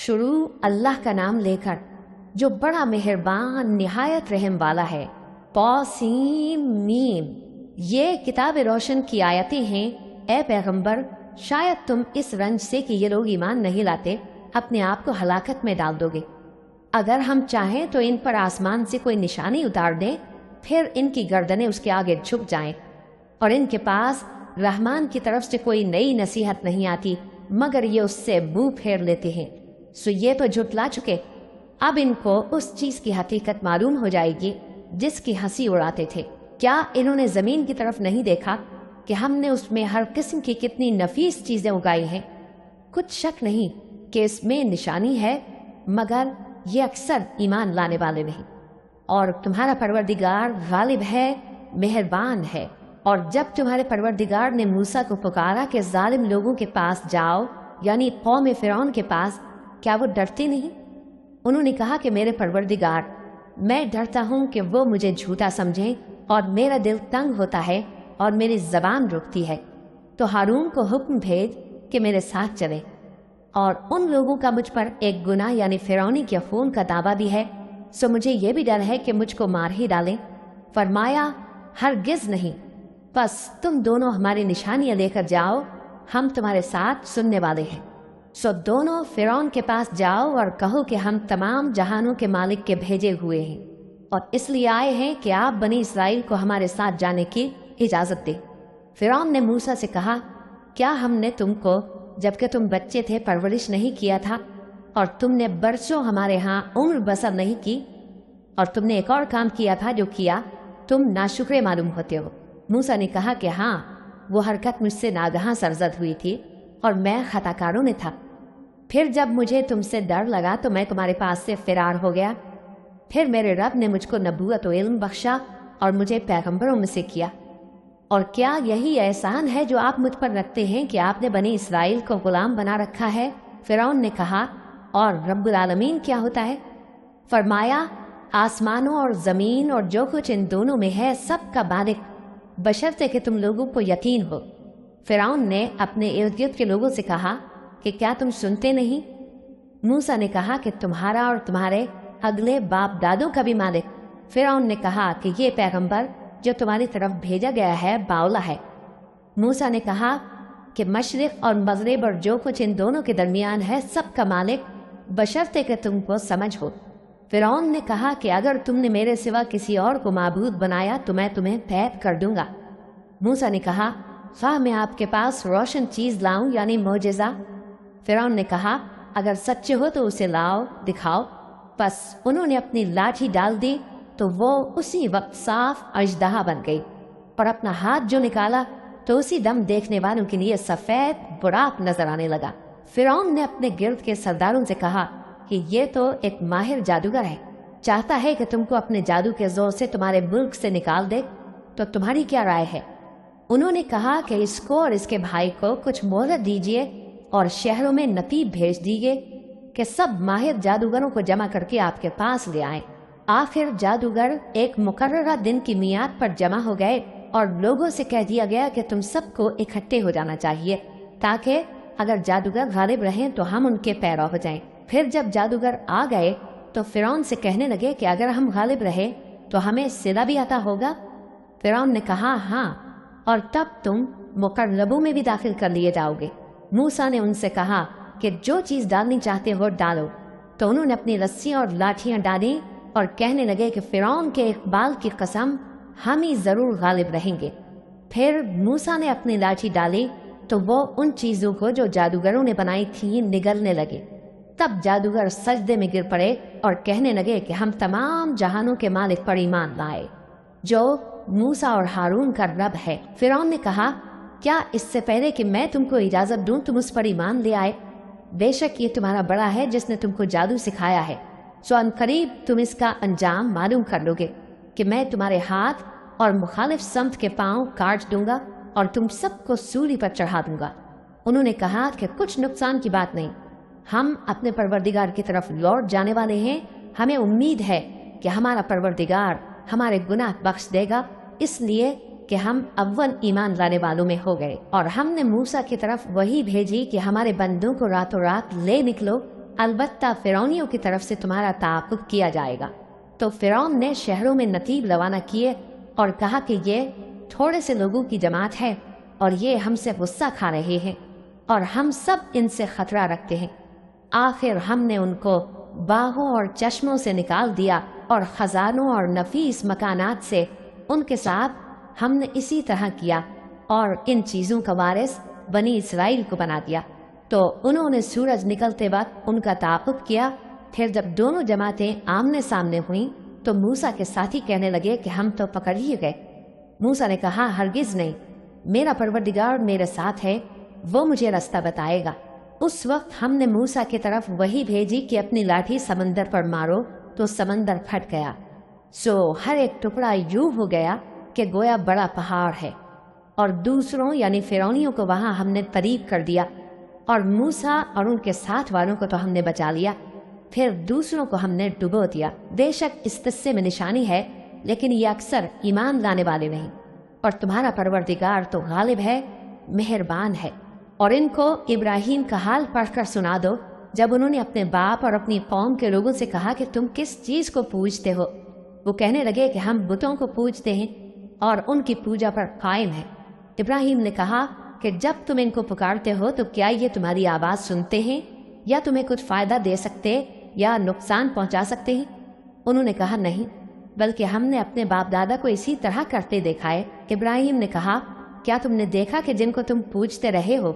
شروع اللہ کا نام لے کر جو بڑا مہربان نہایت رحم والا ہے۔ طاسیم۔ یہ کتاب روشن کی آیتیں ہیں۔ اے پیغمبر، شاید تم اس رنج سے کہ یہ لوگ ایمان نہیں لاتے اپنے آپ کو ہلاکت میں ڈال دو گے۔ اگر ہم چاہیں تو ان پر آسمان سے کوئی نشانی اتار دیں، پھر ان کی گردنیں اس کے آگے جھک جائیں، اور ان کے پاس رحمان کی طرف سے کوئی نئی نصیحت نہیں آتی مگر یہ اس سے منہ پھیر لیتے ہیں۔ سو یہ تو جھٹلا چکے، اب ان کو اس چیز کی حقیقت معلوم ہو جائے گی جس کی ہنسی اڑاتے تھے۔ کیا انہوں نے زمین کی طرف نہیں دیکھا کہ ہم نے اس میں ہر قسم کی کتنی نفیس چیزیں اگائی ہیں؟ کچھ شک نہیں کہ اس میں نشانی ہے، مگر یہ اکثر ایمان لانے والے نہیں۔ اور تمہارا پروردگار غالب ہے، مہربان ہے۔ اور جب تمہارے پروردگار نے موسیٰ کو پکارا کہ ظالم لوگوں کے پاس جاؤ، یعنی قوم فرعون کے پاس، کیا وہ ڈرتے نہیں؟ انہوں نے کہا کہ میرے پروردگار، میں ڈرتا ہوں کہ وہ مجھے جھوٹا سمجھیں، اور میرا دل تنگ ہوتا ہے اور میری زبان رکتی ہے۔ تو ہارون کو حکم بھیج کہ میرے ساتھ چلے۔ اور ان لوگوں کا مجھ پر ایک گناہ یعنی فرعونی کے خون کا دعویٰ بھی ہے، سو مجھے یہ بھی ڈر ہے کہ مجھ کو مار ہی ڈالیں۔ فرمایا ہرگز نہیں، بس تم دونوں ہماری نشانیاں لے کر جاؤ، ہم تمہارے ساتھ سننے والے ہیں۔ سو دونوں فرعون کے پاس جاؤ اور کہو کہ ہم تمام جہانوں کے مالک کے بھیجے ہوئے ہیں، اور اس لیے آئے ہیں کہ آپ بنی اسرائیل کو ہمارے ساتھ جانے کی اجازت دیں۔ فرعون نے موسیٰ سے کہا، کیا ہم نے تم کو جبکہ تم بچے تھے پرورش نہیں کیا تھا، اور تم نے برسوں ہمارے ہاں عمر بسر نہیں کی؟ اور تم نے ایک اور کام کیا تھا جو کیا، تم ناشکرے معلوم ہوتے ہو۔ موسیٰ نے کہا کہ ہاں، وہ حرکت مجھ سے ناگہاں سرزد ہوئی تھی اور میں خطا کاروں میں تھا۔ پھر جب مجھے تم سے ڈر لگا تو میں تمہارے پاس سے فرار ہو گیا۔ پھر میرے رب نے مجھ کو نبوت و علم بخشا اور مجھے پیغمبروں میں سے کیا۔ اور کیا یہی احسان ہے جو آپ مجھ پر رکھتے ہیں کہ آپ نے بنی اسرائیل کو غلام بنا رکھا ہے؟ فرعون نے کہا، اور رب العالمین کیا ہوتا ہے؟ فرمایا، آسمانوں اور زمین اور جو کچھ ان دونوں میں ہے سب کا مالک، بشرطے کہ تم لوگوں کو یقین ہو۔ فرعون نے اپنے ارد گرد کے لوگوں سے کہا کہ کیا تم سنتے نہیں؟ موسیٰ نے کہا کہ تمہارا اور تمہارے اگلے باپ دادوں کا بھی مالک۔ فرعون نے کہا کہ یہ پیغمبر جو تمہاری طرف بھیجا گیا ہے باولا ہے۔ موسیٰ نے کہا کہ مشرق اور مغرب اور جو کچھ ان دونوں کے درمیان ہے سب کا مالک، بشرطے کہ تم کو سمجھ ہو۔ فرعون نے کہا کہ اگر تم نے میرے سوا کسی اور کو معبود بنایا تو میں تمہیں قید کر دوں گا۔ موسیٰ نے کہا، خواہ میں آپ کے پاس روشن چیز لاؤں یعنی معجزہ؟ فرعون نے کہا، اگر سچے ہو تو اسے لاؤ، دکھاؤ۔ بس انہوں نے اپنی لاٹھی ڈال دی تو وہ اسی وقت صاف اژدہا بن گئی، اور اپنا ہاتھ جو نکالا تو اسی دم دیکھنے والوں کے لیے سفید براق نظر آنے لگا۔ فرعون نے اپنے گرد کے سرداروں سے کہا کہ یہ تو ایک ماہر جادوگر ہے، چاہتا ہے کہ تم کو اپنے جادو کے زور سے تمہارے ملک سے نکال دے، تو تمہاری کیا رائے ہے؟ انہوں نے کہا کہ اس کو اور اس کے بھائی کو کچھ مہلت دیجیے اور شہروں میں نقیب بھیج دیجیے کہ سب ماہر جادوگروں کو جمع کر کے آپ کے پاس لے آئیں۔ آخر جادوگر ایک مقررہ دن کی میعاد پر جمع ہو گئے اور لوگوں سے کہہ دیا گیا کہ تم سب کو اکٹھے ہو جانا چاہیے تاکہ اگر جادوگر غالب رہیں تو ہم ان کے پیرو ہو جائیں۔ پھر جب جادوگر آ گئے تو فرعون سے کہنے لگے کہ اگر ہم غالب رہے تو ہمیں صلہ بھی عطا ہوگا؟ فرعون نے کہا، ہاں، اور تب تم مقربوں میں بھی داخل کر لیے جاؤ گے۔ موسیٰ نے ان سے کہا کہ جو چیز ڈالنی چاہتے ہو ڈالو، تو انہوں نے اپنی رسیاں اور لاٹھیاں ڈالیں اور کہنے لگے کہ فرعون کے اقبال کی قسم، ہم ہی ضرور غالب رہیں گے۔ پھر موسیٰ نے اپنی لاٹھی ڈالی تو وہ ان چیزوں کو جو جادوگروں نے بنائی تھیں نگلنے لگے۔ تب جادوگر سجدے میں گر پڑے اور کہنے لگے کہ ہم تمام جہانوں کے مالک پر ایمان لائے جو موسیٰ اور ہارون کا رب ہے۔ فرعون نے کہا، کیا اس سے پہلے کہ میں تم کو اجازت دوں تم اس پر ایمان لے آئے؟ بے شک یہ تمہارا بڑا ہے جس نے تم کو جادو سکھایا ہے، سو ان قریب تم اس کا انجام معلوم کر لو گے کہ میں تمہارے ہاتھ اور مخالف سمت کے پاؤں کاٹ دوں گا اور تم سب کو سولی پر چڑھا دوں گا۔ انہوں نے کہا کہ کچھ نقصان کی بات نہیں، ہم اپنے پروردگار کی طرف لوٹ جانے والے ہیں، ہمیں امید ہے کہ ہمارا پروردگار ہمارے گناہ بخش دے گا، اس لیے کہ ہم اول ایمان لانے والوں میں ہو گئے۔ اور ہم نے موسیٰ کی طرف وہی بھیجی کہ ہمارے بندوں کو راتوں رات لے نکلو अलबत्ता फ़िरौनियों की तरफ से तुम्हारा ताक़ुब किया जाएगा। तो फ़िरौन ने शहरों में नतीब रवाना किए और कहा कि ये थोड़े से लोगों की जमात है और ये हमसे गुस्सा खा रहे हैं और हम सब इनसे ख़तरा रखते हैं। आखिर हमने उनको बागों और चश्मों से निकाल दिया और ख़जानों और नफीस मकानात से उनके साथ हमने इसी तरह किया और इन चीज़ों का वारिस बनी इसराइल को बना दिया। तो उन्होंने सूरज निकलते वक्त उनका ताक़ुब किया। फिर जब दोनों जमातें आमने सामने हुईं तो मूसा के साथी कहने लगे कि हम तो पकड़ ही गए। मूसा ने कहा, हरगिज़ नहीं, मेरा परवरदिगार मेरे साथ है, वो मुझे रास्ता बताएगा। उस वक्त हमने मूसा की तरफ वही भेजी कि अपनी लाठी समंदर पर मारो, तो समंदर फट गया। सो हर एक टुकड़ा यूं हो गया कि गोया बड़ा पहाड़ है। और दूसरों यानी फ़िरौनियों को वहाँ हमने तरीब कर दिया और मूसा और उनके साथ वालों को तो हमने बचा लिया, फिर दूसरों को हमने डुबो दिया। बेशक इस किस्से में निशानी है, लेकिन ये अक्सर ईमान लाने वाले नहीं। और तुम्हारा परवरदिगार तो गालिब है, मेहरबान है। और इनको इब्राहिम का हाल पढ़कर सुना दो, जब उन्होंने अपने बाप और अपनी कौम के लोगों से कहा कि तुम किस चीज़ को पूजते हो। वो कहने लगे कि हम बुतों को पूजते हैं और उनकी पूजा पर कायम है। इब्राहिम ने कहा कि जब तुम इनको पुकारते हो तो क्या ये तुम्हारी आवाज़ सुनते हैं या तुम्हें कुछ फ़ायदा दे सकते या नुकसान पहुंचा सकते हैं? उन्होंने कहा, नहीं, बल्कि हमने अपने बाप दादा को इसी तरह करते देखा है। इब्राहिम ने कहा, क्या तुमने देखा कि जिनको तुम पूजते रहे हो,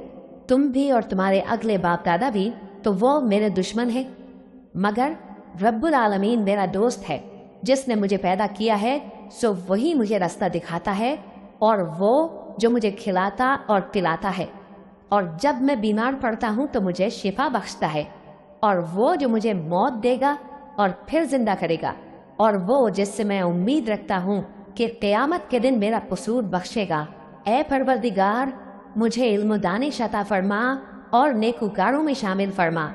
तुम भी और तुम्हारे अगले बाप दादा भी, तो वो मेरे दुश्मन है, मगर रब्बुल आलमीन मेरा दोस्त है। जिसने मुझे पैदा किया है सो वही मुझे रास्ता दिखाता है, और वो जो मुझे खिलाता और पिलाता है, और जब मैं बीमार पड़ता हूँ तो मुझे शिफा बख्शता है, और वो जो मुझे मौत देगा और फिर जिंदा करेगा, और वो जिससे मैं उम्मीद रखता हूँ कि क़यामत के दिन मेरा कसूर बख्शेगा। ए परवरदिगार, मुझे इल्म दानिश अता फरमा और नेकूकारों में शामिल फरमा,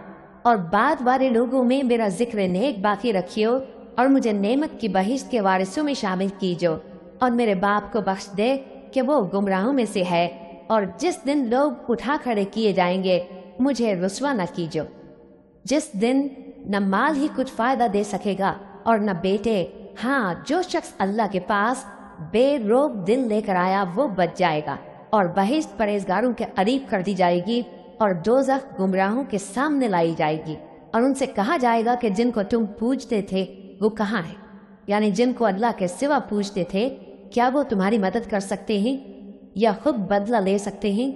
और बाद वाले लोगों में मेरा जिक्र नेक बाकी रखियो, और मुझे नेमत की बहिश्त के वारिसों में शामिल कीजो, और मेरे बाप को बख्श दे कि वो गुमराहों में से है, और जिस दिन लोग उठा खड़े किए जाएंगे मुझे रुस्वा न कीजो, जिस दिन न माल ही कुछ फ़ायदा दे सकेगा और न बेटे। हाँ, जो शख्स अल्लाह के पास बेरोक दिल लेकर आया वो बच जाएगा, और बहिश्त परहेजगारों के करीब कर दी जाएगी, और दोज़ख गुमराहों के सामने लाई जाएगी। और उनसे कहा जाएगा कि जिनको तुम पूजते थे वो कहाँ है, यानी जिनको अल्लाह के सिवा पूजते थे, क्या वो तुम्हारी मदद कर सकते हैं या खुद बदला ले सकते हैं?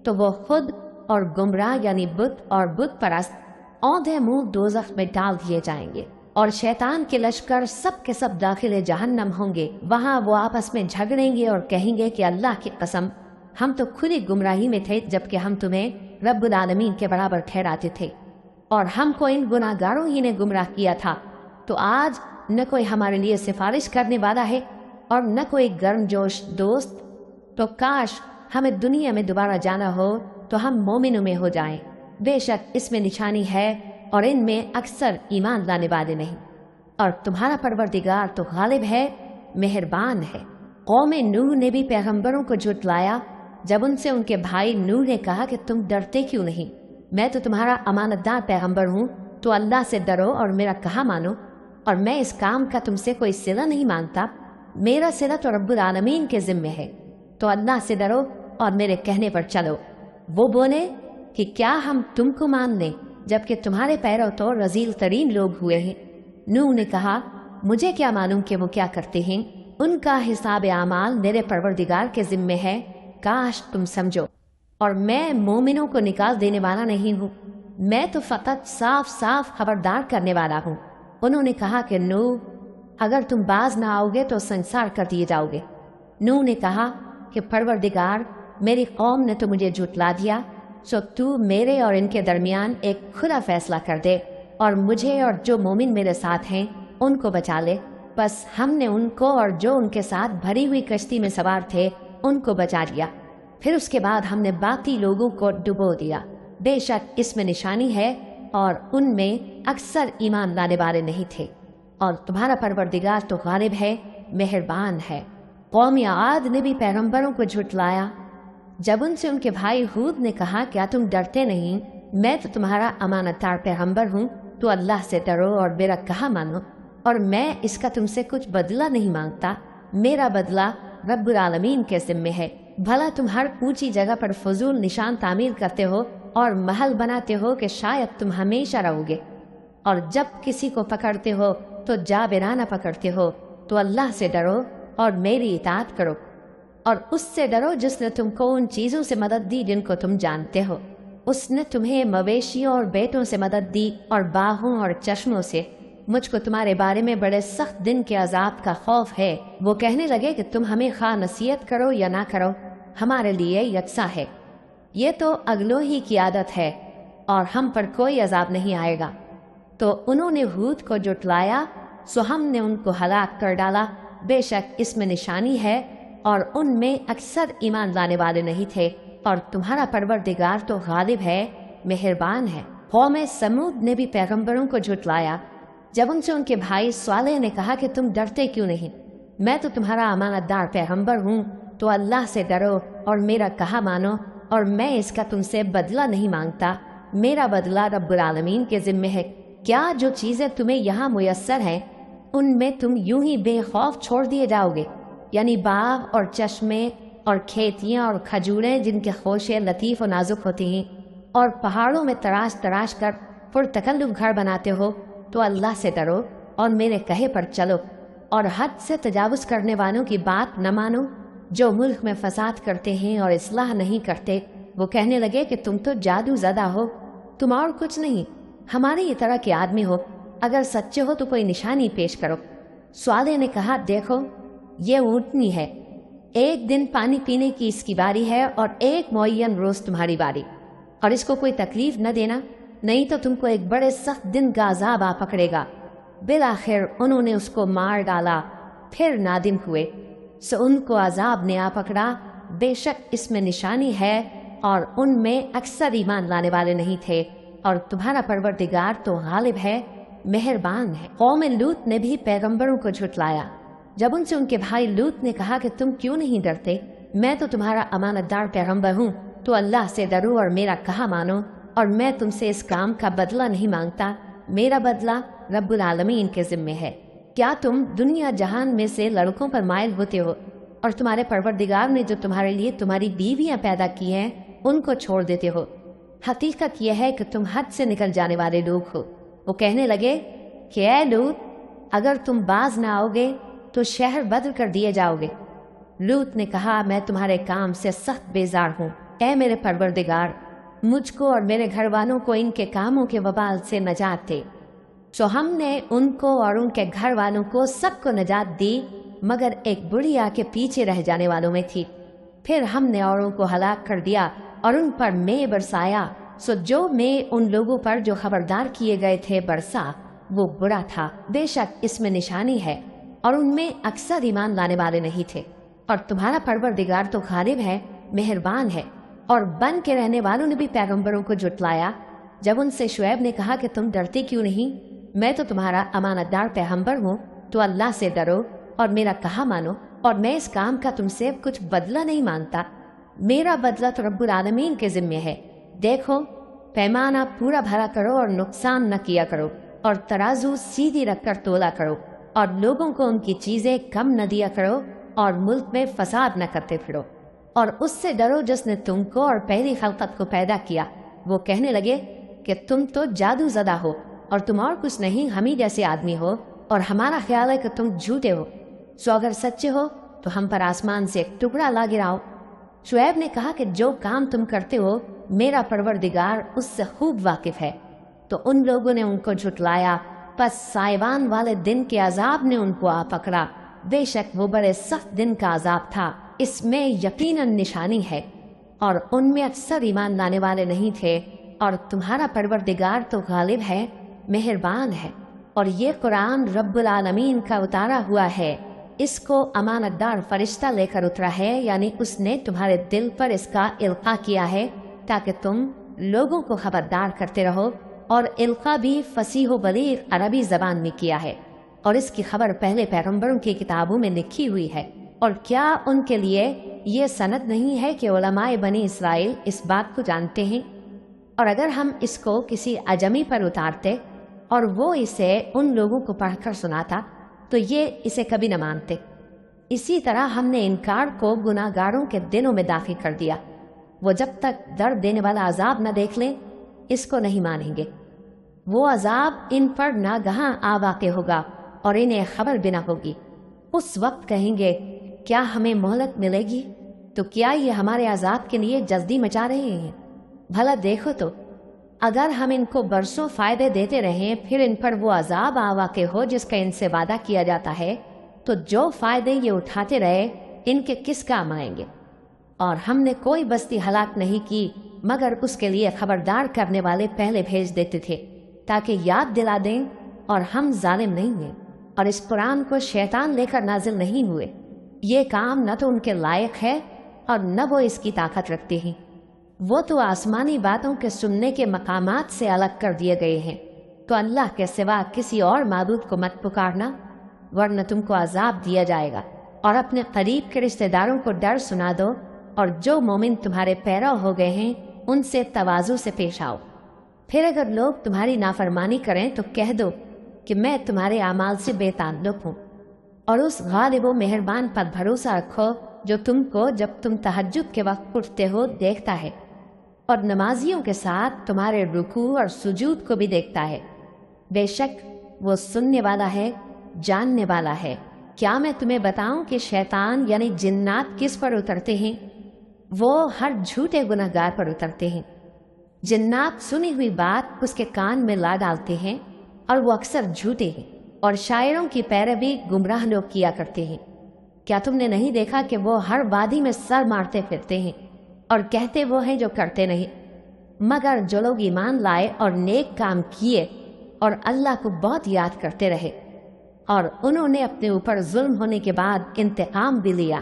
तो वो खुद और गुमराह यानी बुत और बुत परस्त औंधे मुंह दोज़ख में डाल दिए जाएंगे, और शैतान के लश्कर सब के सब दाखिले जहन्नम होंगे। वहाँ वो आपस में झगड़ेंगे और कहेंगे कि अल्लाह की कसम, हम तो खुली गुमराही में थे, जबकि हम तुम्हें रब्बुल आलमीन के बराबर ठहराते थे, और हमको इन गुनाहगारों ही ने गुमराह किया था। तो आज न कोई हमारे लिए सिफारिश करने वाला है और न कोई गर्मजोश दोस्त। तो काश हमें दुनिया में दोबारा जाना हो तो हम मोमिनों में हो जाएं। बेशक इसमें निशानी है और इनमें अक्सर ईमान लाने वाले नहीं। और तुम्हारा परवरदिगार तो गालिब है, मेहरबान है। कौम नूह ने भी पैगंबरों को झुटलाया जब उनसे उनके भाई नूह ने कहा कि तुम डरते क्यों नहीं, मैं तो तुम्हारा अमानतदार पैगंबर हूँ, तो अल्लाह से डरो और मेरा कहा मानो, और मैं इस काम का तुमसे कोई सिला नहीं मांगता। मेरा सिला तो रब्बुल आलमीन के जिम्मे है, तो अल्लाह से डरो और मेरे कहने पर चलो। वो बोले कि क्या हम तुमको मान लें जबकि तुम्हारे पैरों तो रजील तरीन लोग हुए हैं। नूह ने कहा, मुझे क्या मालूम कि वो क्या करते हैं, उनका हिसाब आमाल मेरे परवरदिगार के जिम्मे है, काश तुम समझो। और मैं मोमिनों को निकाल देने वाला नहीं हूँ, मैं तो फकत साफ साफ खबरदार करने वाला हूँ। उन्होंने कहा कि नूह, अगर तुम बाज ना आओगे तो संसार कर दिए जाओगे। नूह ने कहा कि परवरदिगार, मेरी कौम ने तो मुझे झुटला दिया, सो तू मेरे और इनके दरमियान एक खुला फैसला कर दे, और मुझे और जो मोमिन मेरे साथ हैं उनको बचा ले। बस हमने उनको और जो उनके साथ भरी हुई कश्ती में सवार थे उनको बचा लिया, फिर उसके बाद हमने बाकी लोगों को डुबो दिया। बेशक इसमें निशानी है और उनमें अक्सर ईमान लाने वाले नहीं थे। और तुम्हारा परवरदिगार तो गालिब है, मेहरबान है। कौम आद ने भी पैगंबरों को झुटलाया जब उनसे उनके भाई हूद ने कहा, क्या तुम डरते नहीं मैं तो तुम्हारा अमानतदार पैगंबर हूँ, तो अल्लाह से डरो और मेरा कहा मानो, और मैं इसका तुमसे कुछ बदला नहीं मांगता। मेरा बदला रब्बुल आलमीन के ज़िम्मे है। भला तुम हर ऊंची जगह पर फजूल निशान तामीर करते हो और महल बनाते हो कि शायद तुम हमेशा रहोगे, और जब किसी को पकड़ते हो तो जाबिराना पकड़ते हो। तो अल्लाह से डरो और मेरी इताअत करो, और उससे डरो जिसने तुमको उन चीज़ों से मदद दी जिनको तुम जानते हो। उसने तुम्हें मवेशियों और बेटों से मदद दी और बाहों और चश्मों से। मुझको तुम्हारे बारे में बड़े सख्त दिन के अजाब का खौफ है। वो कहने लगे कि तुम हमें खा नसीहत करो या ना करो, हमारे लिए यकसा है। ये तो अगलों ही की आदत है और हम पर कोई अजाब नहीं आएगा। तो उन्होंने हूद को जुटलाया, सो हमने उनको हलाक कर डाला। बेशक इसमें निशानी है और उनमें अक्सर ईमान लाने वाले नहीं थे, और तुम्हारा परवरदिगार तो गालिब है, मेहरबान है। कौम समूद ने भी पैगंबरों को झुटलाया। जब उनसे उनके भाई स्वालेह ने कहा कि तुम डरते क्यों नहीं, मैं तो तुम्हारा अमानतदार पैगंबर हूँ, तो अल्लाह से डरो और मेरा कहा मानो, और मैं इसका तुमसे बदला नहीं मांगता। मेरा बदला रब्बुल आलमीन के ज़िम्मे है। क्या जो चीज़ें तुम्हें यहाँ मुयस्सर हैं उनमें तुम यूं ही बेखौफ छोड़ दिए जाओगे, यानी बाग और चश्मे और खेतियाँ और खजूरें जिनके खोशे लतीफ़ और नाजुक होती हैं, और पहाड़ों में तराश तराश कर पुरतकल्लुफ़ घर बनाते हो। तो अल्लाह से डरो और मेरे कहे पर चलो, और हद से तजावुज़ करने वालों की बात न मानो जो मुल्क में फसाद करते हैं और इस्लाह नहीं करते। वो कहने लगे कि तुम तो जादू ज़दा हो, तुम और कुछ नहीं, हमारे ये तरह के आदमी हो। अगर सच्चे हो तो कोई निशानी पेश करो। स्वाले ने कहा, देखो ये ऊँटनी है, एक दिन पानी पीने की इसकी बारी है और एक मुअय्यन रोज़ तुम्हारी बारी, और इसको कोई तकलीफ न देना, नहीं तो तुमको एक बड़े सख्त दिन का अजाब आ पकड़ेगा। बिलाखिर उन्होंने उसको मार डाला, फिर नादिम हुए, सो उनको अजाब ने आ पकड़ा। बेशक इसमें निशानी है और उनमें अक्सर ईमान लाने वाले नहीं थे, और तुम्हारा परवरदिगार तो गालिब है, मेहरबान है। कौम लूत ने भी पैगंबरों को झुटलाया। जब उनसे उनके भाई लूत ने कहा कि तुम क्यों नहीं डरते, मैं तो तुम्हारा अमानतदार पैगंबर हूँ, तो अल्लाह से डरो और मेरा कहा मानो, और मैं तुमसे इस काम का बदला नहीं मांगता। मेरा बदला रब्बुल आलमीन के ज़िम्मे है। क्या तुम दुनिया जहान में से लड़कों पर माइल होते हो, और तुम्हारे परवरदिगार ने जो तुम्हारे लिए तुम्हारी बीवियां पैदा की हैं उनको छोड़ देते हो? हकीकत यह है कि तुम हद से निकल जाने वाले लोग हो। वो कहने लगे कि ऐ लूत, अगर तुम बाज ना आओगे तो शहर बदल कर दिए जाओगे। लूत ने कहा, मैं तुम्हारे काम से सख्त बेजार हूँ। ऐ मेरे परवरदिगार, मुझको और मेरे घर वालों को इनके कामों के वबाल से नजात दे। सो हमने उनको और उनके घर वालों को सबको नजात दी, मगर एक बुढ़िया के पीछे रह जाने वालों में थी। फिर हमने औरों को हलाक कर दिया और उन पर मैं बरसाया। सो जो मैं उन लोगों पर जो खबरदार किए गए थे बरसा, वो बुरा था। बेशक इसमें निशानी है और उनमें अक्सर ईमान लाने वाले नहीं थे, और तुम्हारा परवरदिगार तो गालिब है, मेहरबान है। और बन के रहने वालों ने भी पैगंबरों को जुटलाया। जब उनसे शुएब ने कहा कि तुम डरते क्यों नहीं, मैं तो तुम्हारा अमानतदार पैगंबर हूँ, तो अल्लाह से डरो और मेरा कहा मानो, और मैं इस काम का तुमसे कुछ बदला नहीं मांगता। मेरा बदला तो रब्बुल आलमीन के ज़िम्मे है। देखो, पैमाना पूरा भरा करो और नुकसान न किया करो, और तराजू सीधी रखकर तोला करो, और लोगों को उनकी चीज़ें कम न दिया करो, और मुल्क में फसाद न करते फिरो। और उससे डरो जिसने तुमको और पहली खलकत को पैदा किया। वो कहने लगे कि तुम तो जादू ज़दा हो और तुम और कुछ नहीं, हम ही जैसे आदमी हो, और हमारा ख्याल है कि तुम झूठे हो। सो अगर सच्चे हो तो हम पर आसमान से एक टुकड़ा ला गिराओ। शुएब ने कहा कि जो काम तुम करते हो मेरा परवरदिगार उससे खूब वाकिफ है। तो उन लोगों ने उनको झुटलाया, बस साइवान वाले दिन के अजाब ने उनको आ पकड़ा। बेशक वो बड़े सख्त दिन का अजाब था, इसमें यकीनन निशानी है, और उनमें अक्सर ईमान लाने वाले नहीं थे। और तुम्हारा परवरदिगार तो गालिब है, मेहरबान है। और ये कुरान रब्बुल आलमीन का उतारा हुआ है, इसको अमानतदार फरिश्ता लेकर उतरा है, यानी उसने तुम्हारे दिल पर इसका इल्का किया है ताकि तुम लोगों को खबरदार करते रहो। और इल्का भी फसीह बलीग अरबी ज़बान में किया है, और इसकी खबर पहले पैगंबरों की किताबों में लिखी हुई है। और क्या उनके लिए ये सनद नहीं है कि उलमाए बनी इसराइल इस बात को जानते हैं? اور اگر ہم اس کو کسی اجمی پر اتارتے اور وہ اسے ان لوگوں کو پڑھ کر سناتا تو یہ اسے کبھی نہ مانتے۔ اسی طرح ہم نے انکار کو گناہ گاروں کے دلوں میں داخل کر دیا، وہ جب تک درد دینے والا عذاب نہ دیکھ لیں اس کو نہیں مانیں گے۔ وہ عذاب ان پر ناگہاں آ واقع ہوگا اور انہیں خبر بھی نہ ہوگی۔ اس وقت کہیں گے کیا ہمیں مہلت ملے گی؟ تو کیا یہ ہمارے عذاب کے لیے جلدی مچا رہے ہیں؟ بھلا دیکھو تو اگر ہم ان کو برسوں فائدے دیتے رہیں پھر ان پر وہ عذاب آ واقع ہو جس کا ان سے وعدہ کیا جاتا ہے تو جو فائدے یہ اٹھاتے رہے ان کے کس کام آئیں گے؟ اور ہم نے کوئی بستی ہلاک نہیں کی مگر اس کے لیے خبردار کرنے والے پہلے بھیج دیتے تھے تاکہ یاد دلا دیں، اور ہم ظالم نہیں ہیں، اور اس قرآن کو شیطان لے کر نازل نہیں ہوئے۔ یہ کام نہ تو ان کے لائق ہے اور نہ وہ اس کی طاقت رکھتے ہیں۔ وہ تو آسمانی باتوں کے سننے کے مقامات سے الگ کر دیے گئے ہیں۔ تو اللہ کے سوا کسی اور معبود کو مت پکارنا ورنہ تم کو عذاب دیا جائے گا، اور اپنے قریب کے رشتہ داروں کو ڈر سنا دو، اور جو مومن تمہارے پیرو ہو گئے ہیں ان سے تواضع سے پیش آؤ۔ پھر اگر لوگ تمہاری نافرمانی کریں تو کہہ دو کہ میں تمہارے اعمال سے بے تعلق ہوں، اور اس غالب و مہربان پر بھروسہ رکھو جو تم کو جب تم تہجد کے وقت اٹھتے ہو دیکھتا ہے، اور نمازیوں کے ساتھ تمہارے رکوع اور سجود کو بھی دیکھتا ہے۔ بے شک وہ سننے والا ہے، جاننے والا ہے۔ کیا میں تمہیں بتاؤں کہ شیطان یعنی جنات کس پر اترتے ہیں؟ وہ ہر جھوٹے گناہ گار پر اترتے ہیں۔ جنات سنی ہوئی بات اس کے کان میں لا ڈالتے ہیں، اور وہ اکثر جھوٹے ہیں، اور شاعروں کی پیروی گمراہ لوگ کیا کرتے ہیں۔ کیا تم نے نہیں دیکھا کہ وہ ہر وادی میں سر مارتے پھرتے ہیں، اور کہتے وہ ہیں جو کرتے نہیں، مگر جو لوگ ایمان لائے اور نیک کام کیے اور اللہ کو بہت یاد کرتے رہے، اور انہوں نے اپنے اوپر ظلم ہونے کے بعد انتقام بھی لیا،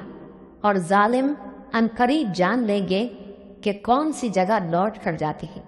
اور ظالم عنقریب جان لیں گے کہ کون سی جگہ لوٹ کر جاتے ہیں۔